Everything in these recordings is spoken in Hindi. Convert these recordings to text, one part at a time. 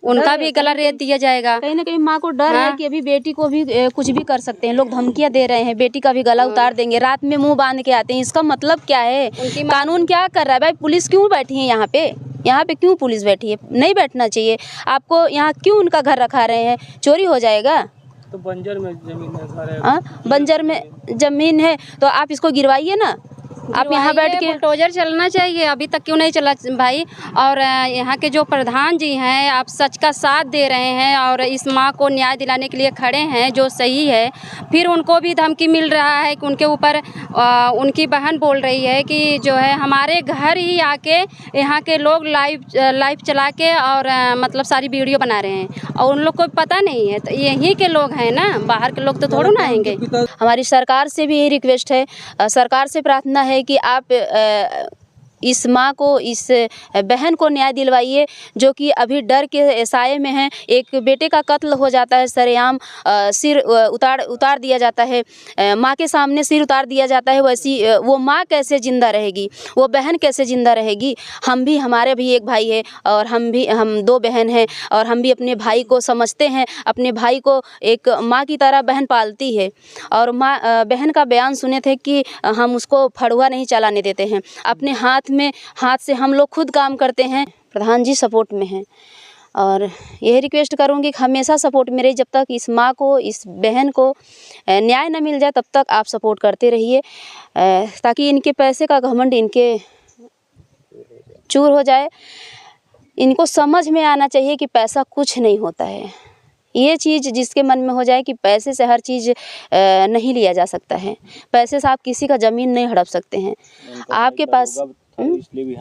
उनका भी गला रेत दिया जाएगा। कहीं ना कहीं माँ को डर है कि अभी बेटी को भी कुछ भी कर सकते हैं, लोग धमकियां दे रहे हैं, बेटी का भी गला उतार देंगे, रात में मुंह बांध के आते हैं। इसका मतलब क्या है? कानून क्या कर रहा है भाई? पुलिस क्यों बैठी है यहाँ पे? यहाँ पे क्यों पुलिस बैठी है? नहीं बैठना चाहिए आपको। यहाँ क्यों उनका घर रखा रहे हैं? चोरी हो जाएगा। तो बंजर में जमीन है, घर है। बंजर में जमीन है तो आप इसको गिरवाइए ना। आप यहाँ बैठ के बुलडोजर चलना चाहिए, अभी तक क्यों नहीं चला भाई? और यहाँ के जो प्रधान जी हैं, आप सच का साथ दे रहे हैं और इस माँ को न्याय दिलाने के लिए खड़े हैं, जो सही है। फिर उनको भी धमकी मिल रहा है कि उनके ऊपर उनकी बहन बोल रही है कि जो है हमारे घर ही आके यहाँ के लोग लाइव चला के और मतलब सारी वीडियो बना रहे हैं और उन लोग को पता नहीं है। तो यहीं के लोग हैं ना, बाहर के लोग तो थोड़ा ना आएंगे। हमारी सरकार से भी यही रिक्वेस्ट है, सरकार से प्रार्थना है कि आप इस माँ को, इस बहन को न्याय दिलवाइए जो कि अभी डर के साए में है। एक बेटे का कत्ल हो जाता है सरेआम, सिर उतार दिया जाता है, माँ के सामने सिर उतार दिया जाता है। वैसी वो माँ कैसे ज़िंदा रहेगी? वो बहन कैसे ज़िंदा रहेगी? हमारे भी एक भाई है और हम दो बहन हैं और हम भी अपने भाई को समझते हैं। अपने भाई को एक माँ की तरह बहन पालती है और बहन का बयान सुने थे कि हम उसको फड़ुआ नहीं चलाने देते हैं। अपने हाथ से हम लोग खुद काम करते हैं। प्रधान जी सपोर्ट में हैं और यही रिक्वेस्ट करूँगी कि हमेशा सपोर्ट में रहिए। जब तक इस माँ को, इस बहन को न्याय न मिल जाए तब तक आप सपोर्ट करते रहिए, ताकि इनके पैसे का घमंड इनके चूर हो जाए। इनको समझ में आना चाहिए कि पैसा कुछ नहीं होता है। ये चीज़ जिसके मन में हो जाए कि पैसे से हर चीज़ नहीं लिया जा सकता है, पैसे से आप किसी का ज़मीन नहीं हड़प सकते हैं। आपके पास इसलिए भी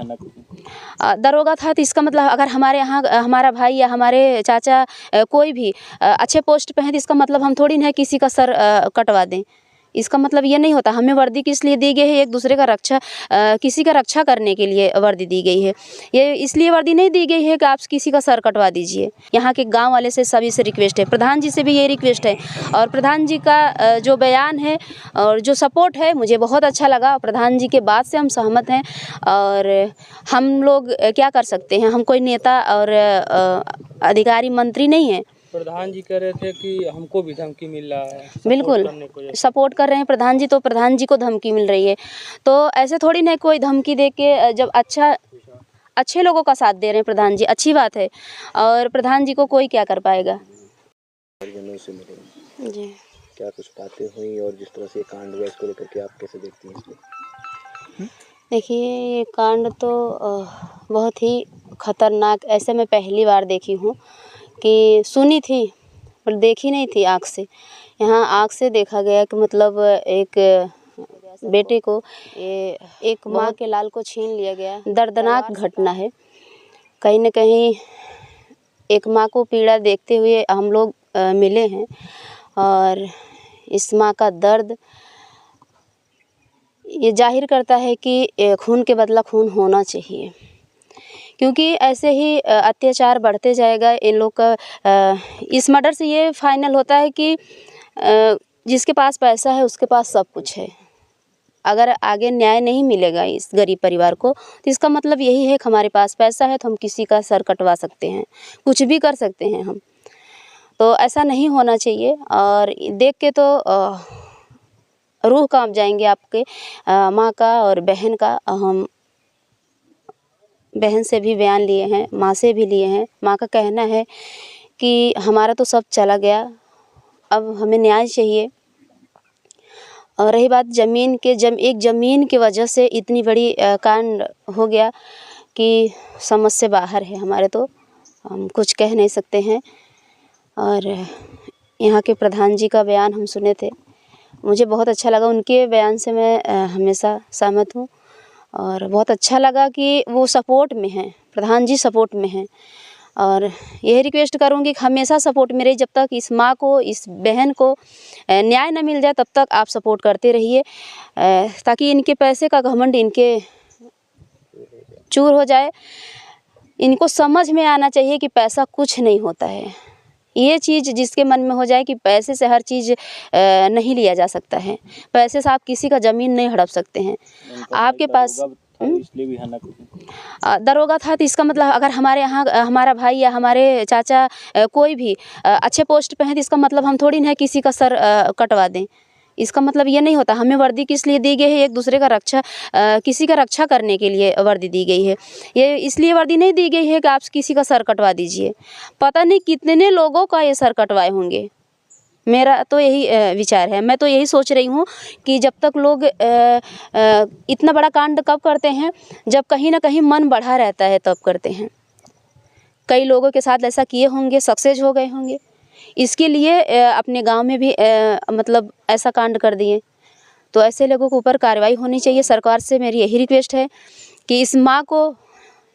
दरोगा था तो इसका मतलब अगर हमारे यहाँ हमारा भाई या हमारे चाचा कोई भी अच्छे पोस्ट पे हैं तो इसका मतलब हम थोड़ी ना किसी का सर कटवा दें। इसका मतलब ये नहीं होता। हमें वर्दी किस लिए दी गई है? एक दूसरे का किसी का रक्षा करने के लिए वर्दी दी गई है। ये इसलिए वर्दी नहीं दी गई है कि आप किसी का सर कटवा दीजिए। यहाँ के गांव वाले से सभी से रिक्वेस्ट है, प्रधान जी से भी ये रिक्वेस्ट है और प्रधान जी का जो बयान है और जो सपोर्ट है मुझे बहुत अच्छा लगा। प्रधान जी के बात से हम सहमत हैं और हम लोग क्या कर सकते हैं? हम कोई नेता और अधिकारी मंत्री नहीं है। प्रधान जी कह रहे थे कि हमको भी धमकी मिल रहा है। बिल्कुल सपोर्ट कर रहे हैं प्रधान जी, तो प्रधान जी को धमकी मिल रही है। तो ऐसे थोड़ी ना कोई धमकी दे के, जब अच्छे लोगों का साथ दे रहे हैं प्रधान जी, अच्छी बात है। और प्रधान जी को कोई क्या कर पाएगा? जी क्या कुछ बातें हुई और जिस तरह से कांड हुआ इसको लेकर के आप कैसे देखती हैं इसको? देखिए ये कांड तो बहुत ही खतरनाक, ऐसे मैं पहली बार देखी हूँ कि सुनी थी पर देखी नहीं थी आँख से। यहाँ आँख से देखा गया कि मतलब एक बेटे को, एक माँ के लाल को छीन लिया गया। दर्दनाक घटना है। कहीं न कहीं एक माँ को पीड़ा देखते हुए हम लोग मिले हैं और इस माँ का दर्द ये जाहिर करता है कि खून के बदला खून होना चाहिए, क्योंकि ऐसे ही अत्याचार बढ़ते जाएगा इन लोग का। इस मर्डर से ये फाइनल होता है कि जिसके पास पैसा है उसके पास सब कुछ है। अगर आगे न्याय नहीं मिलेगा इस गरीब परिवार को तो इसका मतलब यही है कि हमारे पास पैसा है तो हम किसी का सर कटवा सकते हैं, कुछ भी कर सकते हैं हम। तो ऐसा नहीं होना चाहिए और देख के तो रूह कांप जाएंगे आपके माँ का और बहन का। हम बहन से भी बयान लिए हैं, माँ से भी लिए हैं। माँ का कहना है कि हमारा तो सब चला गया, अब हमें न्याय चाहिए। और रही बात ज़मीन के, एक ज़मीन की वजह से इतनी बड़ी कांड हो गया कि समझ से बाहर है हमारे, तो हम कुछ कह नहीं सकते हैं। और यहाँ के प्रधान जी का बयान हम सुने थे, मुझे बहुत अच्छा लगा। उनके बयान से मैं हमेशा सहमत हूँ और बहुत अच्छा लगा कि वो सपोर्ट में हैं, प्रधान जी सपोर्ट में हैं। और यही रिक्वेस्ट करूँगी कि हमेशा सपोर्ट में रहिए। जब तक इस माँ को, इस बहन को न्याय न मिल जाए तब तक आप सपोर्ट करते रहिए, ताकि इनके पैसे का घमंड इनके चूर हो जाए। इनको समझ में आना चाहिए कि पैसा कुछ नहीं होता है। ये चीज़ जिसके मन में हो जाए कि पैसे से हर चीज़ नहीं लिया जा सकता है, पैसे से आप किसी का ज़मीन नहीं हड़प सकते हैं। आपके पास था इसलिए भी है ना कुछ। दरोगा था तो इसका मतलब अगर हमारे यहाँ हमारा भाई या हमारे चाचा कोई भी अच्छे पोस्ट पे हैं तो इसका मतलब हम थोड़ी ना किसी का सर कटवा दें। इसका मतलब ये नहीं होता। हमें वर्दी किस लिए दी गई है? एक दूसरे का रक्षा किसी का रक्षा करने के लिए वर्दी दी गई है। ये इसलिए वर्दी नहीं दी गई है कि आप किसी का सर कटवा दीजिए। पता नहीं कितने लोगों का ये सर कटवाए होंगे। मेरा तो यही विचार है। मैं तो यही सोच रही हूँ कि जब तक लोग इतना बड़ा कांड कब करते हैं जब कहीं ना कहीं मन बढ़ा रहता है तब करते हैं। कई लोगों के साथ ऐसा किए होंगे, सक्सेस हो गए होंगे, इसके लिए अपने गांव में भी मतलब ऐसा कांड कर दिए। तो ऐसे लोगों के ऊपर कार्रवाई होनी चाहिए। सरकार से मेरी यही रिक्वेस्ट है कि इस माँ को,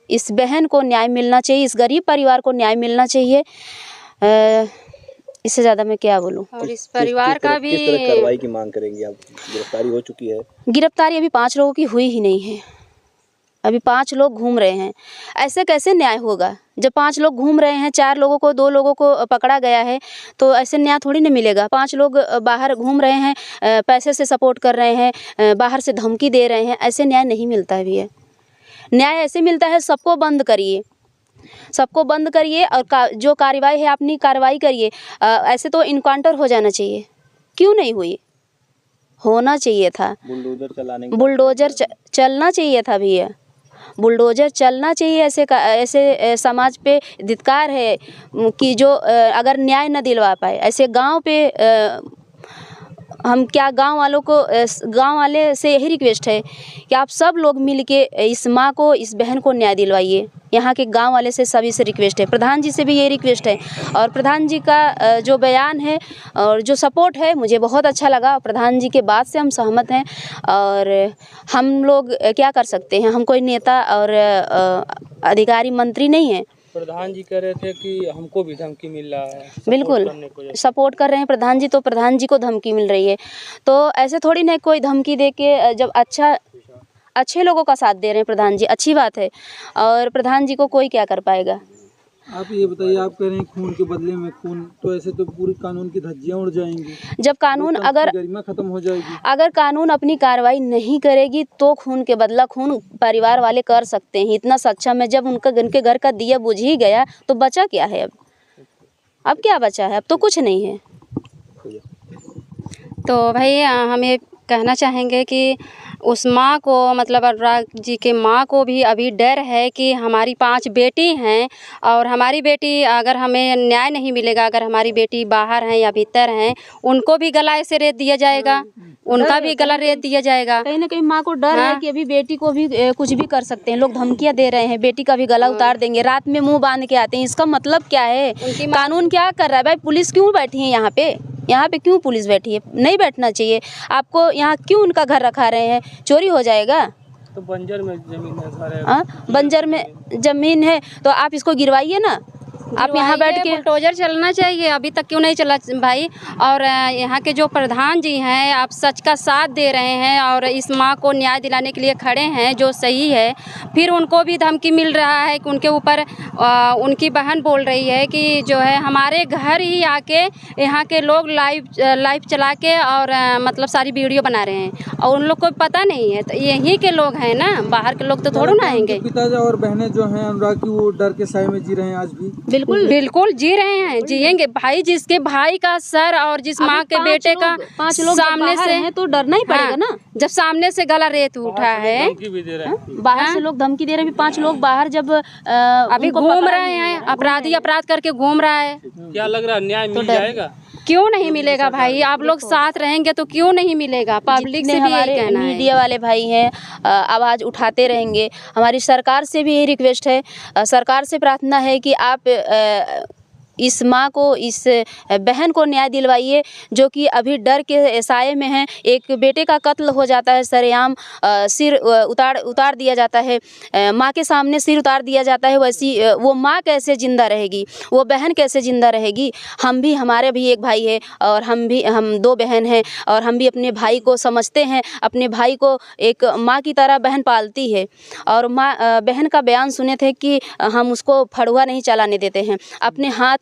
इस बहन को न्याय मिलना चाहिए, इस गरीब परिवार को न्याय मिलना चाहिए। इससे ज़्यादा मैं क्या बोलूँ। और इस परिवार का भी किस तरह कार्रवाई की मांग करेंगे आप? गिरफ्तारी हो चुकी है? गिरफ्तारी अभी 5 लोगों की हुई ही नहीं है। अभी 5 लोग घूम रहे हैं। ऐसे कैसे न्याय होगा? जब 5 लोग घूम रहे हैं, 4 लोगों को, 2 लोगों को पकड़ा गया है, तो ऐसे न्याय थोड़ी ना मिलेगा। 5 लोग बाहर घूम रहे हैं, पैसे से सपोर्ट कर रहे हैं, बाहर से धमकी दे रहे हैं, ऐसे न्याय नहीं मिलता है भैया। न्याय ऐसे मिलता है सबको बंद करिए, सबको बंद करिए और जो कार्रवाई है अपनी कार्रवाई करिए। ऐसे तो इनकाउंटर हो जाना चाहिए। क्यों नहीं हुई? होना चाहिए था। बुलडोजर चलना चाहिए था भैया। बुलडोजर चलना चाहिए। ऐसे समाज पे धिक्कार है कि जो अगर न्याय न दिलवा पाए ऐसे गांव पे। हम क्या गांव वाले से यही रिक्वेस्ट है कि आप सब लोग मिल के इस माँ को, इस बहन को न्याय दिलवाइए। यहाँ के गांव वाले से सभी से रिक्वेस्ट है। प्रधान जी से भी ये रिक्वेस्ट है। और प्रधान जी का जो बयान है और जो सपोर्ट है मुझे बहुत अच्छा लगा। प्रधान जी के बात से हम सहमत हैं। और हम लोग क्या कर सकते हैं? हम कोई नेता और अधिकारी मंत्री नहीं हैं। प्रधान जी कह रहे थे कि हमको भी धमकी मिल रहा है। बिल्कुल सपोर्ट कर रहे हैं प्रधान जी, तो प्रधान जी को धमकी मिल रही है। तो ऐसे थोड़ी ना कोई धमकी दे के, जब अच्छे लोगों का साथ दे रहे हैं प्रधान जी, अच्छी बात है। और प्रधान जी को कोई क्या कर पाएगा? आप ये बताइए, आप कह रहे हैं खून के बदले में खून, तो ऐसे तो पूरी कानून की धज्जियां उड़ जाएंगी। जब कानून अगर गरिमा खत्म हो जाएगी, अगर कानून अपनी कार्रवाई नहीं करेगी तो खून के बदला खून परिवार वाले कर सकते हैं। इतना सक्षम है। जब उनके घर का दिया बुझ ही गया तो बचा क्या है? अब क्या बचा है? अब तो कुछ नहीं है। तो भाई हम ये कहना चाहेंगे कि उस माँ को, मतलब अनुराग जी के माँ को भी अभी डर है कि हमारी 5 बेटी हैं और हमारी बेटी, अगर हमें न्याय नहीं मिलेगा, अगर हमारी बेटी बाहर हैं या भीतर हैं, उनको भी गला ऐसे रेत दिया जाएगा, उनका भी गला रेत दिया जाएगा। कहीं ना कहीं माँ को डर है कि अभी बेटी को भी कुछ भी कर सकते हैं। लोग धमकियां दे रहे हैं, बेटी का भी गला उतार देंगे, रात में मुंह बांध के आते हैं। इसका मतलब क्या है? कानून क्या कर रहा है? भाई पुलिस क्यों बैठी है यहाँ पे? यहाँ पे क्यों पुलिस बैठी है? नहीं बैठना चाहिए आपको। यहाँ क्यों उनका घर रखा रहे हैं? चोरी हो जाएगा। तो बंजर में जमीन है, बंजर में जमीन है तो आप इसको गिरवाइए ना। आप यहाँ बैठ के बुलडोजर चलना चाहिए। अभी तक क्यों नहीं चला भाई? और यहाँ के जो प्रधान जी हैं, आप सच का साथ दे रहे हैं और इस माँ को न्याय दिलाने के लिए खड़े हैं, जो सही है। फिर उनको भी धमकी मिल रहा है कि उनके ऊपर उनकी बहन बोल रही है कि जो है हमारे घर ही आके यहाँ के लोग लाइव चला के और मतलब सारी वीडियो बना रहे हैं और उन लोग को पता नहीं है। तो यहीं के लोग हैं ना, बाहर के लोग तो थोड़ा ना आएंगे। पिताजी और बहनें जो हैं अनुराग की, वो डर के साए में जी रहे हैं आज भी। बिल्कुल जी रहे हैं, जिएंगे भाई। जिसके भाई का सर और जिस माँ के बेटे का 5 लोग सामने से हैं तो डरना ही पड़ेगा ना। जब सामने से गला रेत उठा है, बाहर से लोग धमकी दे रहे हैं। 5 लोग बाहर जब अभी घूम रहे हैं, अपराधी अपराध करके घूम रहा है। क्या लग रहा है न्याय मिल जाएगा? क्यों नहीं मिलेगा भाई? आप लोग साथ रहेंगे तो क्यों नहीं मिलेगा? पब्लिक से भी यही कहना है। मीडिया वाले भाई हैं, आवाज़ उठाते रहेंगे। हमारी सरकार से भी यही रिक्वेस्ट है, सरकार से प्रार्थना है कि आप इस माँ को, इस बहन को न्याय दिलवाइए जो कि अभी डर के साए में है। एक बेटे का कत्ल हो जाता है सरेआम, सिर उतार दिया जाता है, माँ के सामने सिर उतार दिया जाता है। वैसी वो माँ कैसे ज़िंदा रहेगी? वो बहन कैसे ज़िंदा रहेगी? हमारे भी एक भाई है और हम 2 बहन हैं और हम भी अपने भाई को समझते हैं। अपने भाई को एक माँ की तरह बहन पालती है। और बहन का बयान सुने थे कि हम उसको फड़ुआ नहीं चलाने देते हैं, अपने हाथ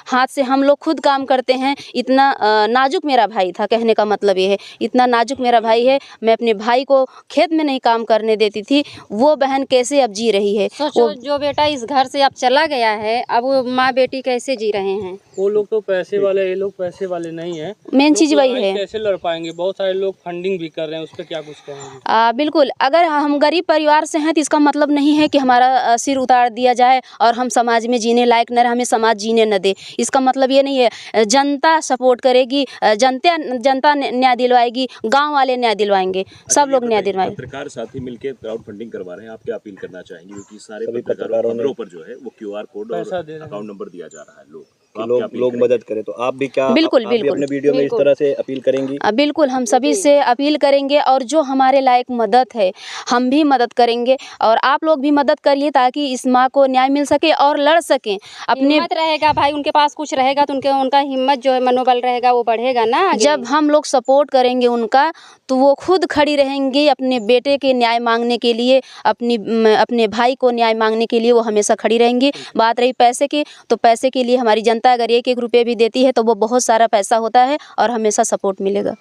हाथ से हम लोग खुद काम करते हैं। इतना नाजुक मेरा भाई था, कहने का मतलब ये है, इतना नाजुक मेरा भाई है। मैं अपने भाई को खेत में नहीं काम करने देती थी, वो बहन कैसे अब जी रही है। सोचो जो बेटा इस घर से अब चला गया है, अब वो माँ बेटी कैसे जी रहे हैं। वो लोग तो पैसे वाले, ये लोग पैसे वाले नहीं है। मेन चीज़ वही है। कैसे लड़ पाएंगे? बहुत सारे लोग फंडिंग भी कर रहे हैं, उस पर क्या कुछ कहेंगे? बिल्कुल, अगर हम गरीब परिवार से हैं तो इसका मतलब नहीं है कि हमारा सिर उतार दिया जाए और हम समाज में जीने लायक न रहे, हमें समाज जीने न दे। इसका मतलब ये नहीं है। जनता सपोर्ट करेगी, जनता न्याय दिलवाएगी, गांव वाले न्याय दिलवाएंगे, सब लोग न्याय दिलवाएंगे। पत्रकार साथी मिलकर क्राउड फंडिंग करवा रहे हैं, आप क्या अपील करना चाहेंगे? क्योंकि सारे सभी पत्रकारों खबरों पर जो है वो QR कोड और अकाउंट नंबर दिया जा रहा है, लोग मदद करें, तो आप भी क्या बिल्कुल, आप भी बिल्कुल, अपने वीडियो में इस तरह से अपील करेंगी? बिल्कुल, हम सभी से अपील करेंगे और जो हमारे लायक मदद है हम भी मदद करेंगे और आप लोग भी मदद करिए ताकि इस माँ को न्याय मिल सके और लड़ सकें। अपने हिम्मत रहेगा भाई, उनके पास कुछ रहेगा तो उनका हिम्मत जो है, मनोबल रहेगा वो बढ़ेगा ना आगे। जब हम लोग सपोर्ट करेंगे उनका तो वो खुद खड़ी रहेंगी अपने बेटे के न्याय मांगने के लिए, अपने भाई को न्याय मांगने के लिए वो हमेशा खड़ी रहेंगी। बात रही पैसे की, तो पैसे के लिए हमारी जनता अगर 1-1 रुपये भी देती है तो वो बहुत सारा पैसा होता है और हमेशा सपोर्ट मिलेगा।